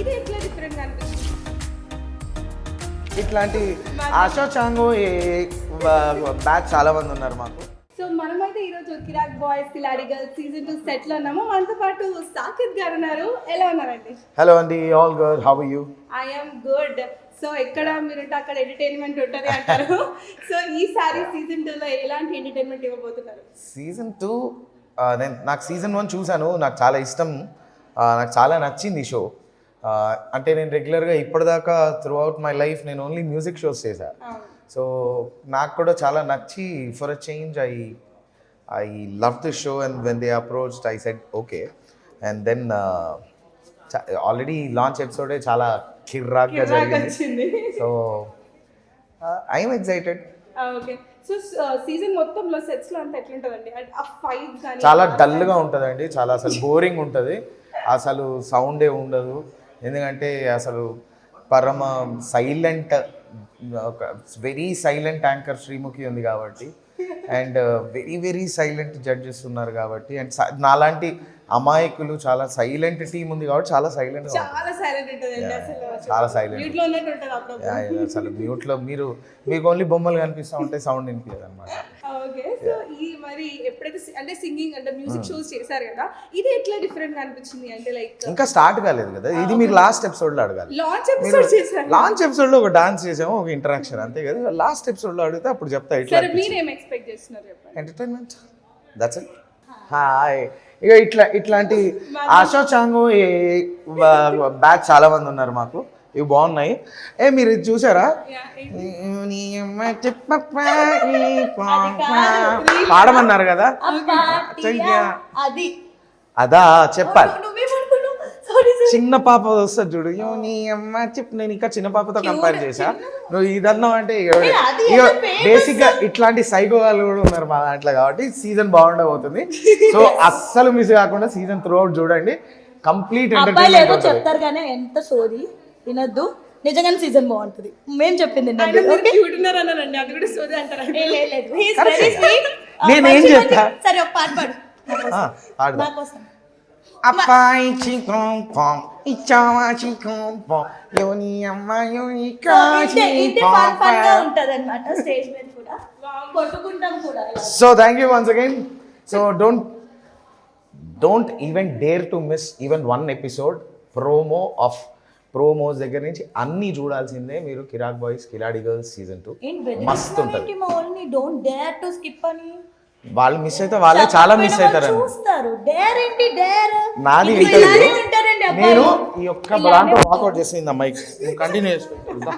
ఇది ఎట్లా డిఫరెంట్ గా అనిపిస్తుంది? ఇట్లాంటి ఆశా చాంగో బ్యాచ్ చాలా మంది ఉన్నారు మాకు. సో మనమైతే ఈరోజు కిరాక్ బాయ్స్ కిలాడి గర్ల్స్ సీజన్ 2 సెట్ లో ఉన్నాము. మనతో పాటు సాకిత్ గారు ఉన్నారు. ఎలా ఉన్నారండి? హలో అండి, all good, how are you? I am good. So ఎక్కడ మీరుంటే అక్కడ ఎంటర్టైన్మెంట్ ఉంటుంది అంటారు. సో ఈసారి సీజన్ 2 లో ఎలాంటి ఎంటర్టైన్మెంట్ ఇవ్వబోతున్నారు? సీజన్ 2 నాకు సీజన్ 1 చూశాను, నాకు చాలా ఇష్టం, నాకు చాలా నచ్చింది ఈ షో. అంటే నేను రెగ్యులర్గా ఇప్పటిదాకా త్రూ అవుట్ మై లైఫ్ నేను ఓన్లీ మ్యూజిక్ షోస్ చేశాను. సో నాకు కూడా చాలా నచ్చి for a change I love this show and when they approached I said okay. And then already launch ఎపిసోడే చాలా కిర్రాక్గా జరిగింది. So I'm excited. Okay. So season మొత్తంలో సెట్స్ లో అంతా ఎట్లుంటదండి? ఆ ఫైట్ కానీ చాలా డల్గా ఉంటుందండి, చాలా అసలు బోరింగ్ ఉంటుంది, అసలు సౌండే ఉండదు. ఎందుకంటే అసలు పరమ సైలెంట్, ఒక వెరీ సైలెంట్ యాంకర్ శ్రీముఖి ఉంది కాబట్టి, and very very silent judges ఉన్నారు కాబట్టి, అండ్ నాలాంటి అమాయకులు చాలా సైలెంట్ టీం ఉంది కాబట్టి చాలా సైలెంట్ చాలా సైలెంట్ ఉంటదండి. అసలు చాలా సైలెంట్ మ్యూట్ లో ఉన్నట్టు ఉంటది అప్పుడు. అసలు మ్యూట్లో మీకు ఓన్లీ బొమ్మలు కనిపిస్తూ ఉంటాయి, సౌండ్ వినిపించదు అనమాట. ఓకే. సో ఈ మరి ఎప్పుడైతే అంటే సింగింగ్ అంటే మ్యూజిక్ షోస్ చేశారు కదా, ఇది ఎట్లా డిఫరెంట్ గా అనిపించింది? అంటే లైక్ ఇంకా స్టార్ట్ కాలేదు కదా, ఇది మీరు లాస్ట్ ఎపిసోడ్ లో అడగాలి. లాంచ్ ఎపిసోడ్ చేశారు. లాంచ్ ఎపిసోడ్ లో ఒక డాన్స్ చేసాము, ఒక ఇంటరాక్షన్, అంతే కదా. లాస్ట్ ఎపిసోడ్ లో అడిగితే అప్పుడు చెప్తా ఇట్లా. సరే మీరు ఏం ఎక్స్పెక్ట్ చేస్తున్నారు చెప్పండి? Entertainment, that's it. హాయ్. ఇక ఇట్లాంటి ఆశా చాంగో బ్యాచ్ చాలా మంది ఉన్నారు మాకు, ఇవి బాగున్నాయి. మీరు ఇది చూసారా? పాడమన్నారు కదా, అదా చెప్పాలి. చిన్న పాప వస్తుంది చూడు, నీ అమ్మ చెప్పు. నేను ఇంకా చిన్న పాపతో కంపేర్ చేశా, నువ్వు ఇదన్నావు అంటే బేసిక్గా ఇట్లాంటి సైకో వాళ్ళు కూడా ఉన్నారు మా దాంట్లో కాబట్టి సీజన్ బాగుండబోతుంది. సో అస్సలు మిస్ కాకుండా సీజన్ త్రూ అవుట్ చూడండి, కంప్లీట్ ఎంటర్టైన్మెంట్ చెప్తారు కానీ ఎంత సోది వినొద్దు, నిజంగానే సీజన్ బాగుంటుంది. మేము చెప్పింది నేనేం చెప్తా. సరే ఒక పాట పాడు పాడదా. నా కోసం. అప్పాయి చికం పం ఇచ్చావా చికం పం యోని అమ్మ యోని కాచి పం. ఉంటదన్నమాట స్టేజ్ మీద కూడా కొట్టుకుంటాం కూడా. So thank you once again. So don't even dare to miss even one episode. Promos దగ్గర నుంచి అన్ని చూడాల్సిందే మీరు. కిరాక్ బాయ్స్ కిలాడి గర్ల్స్ సీజన్ 2 మస్తు ఉంటుంది. డోంట్ డేర్ టు స్కిప్ అని వాళ్ళు మిస్ అయితే వాళ్ళే చాలా మిస్ అవుతారని చూస్తారు. డేర్ ఏంటి డేర్? నాది ఇంటర్వ్యూ, నేను ఈ ఒక్క దాంట్లో వాకౌట్ చేసింది అమ్మాయికి, కంటిన్యూ చేసుకుంటా.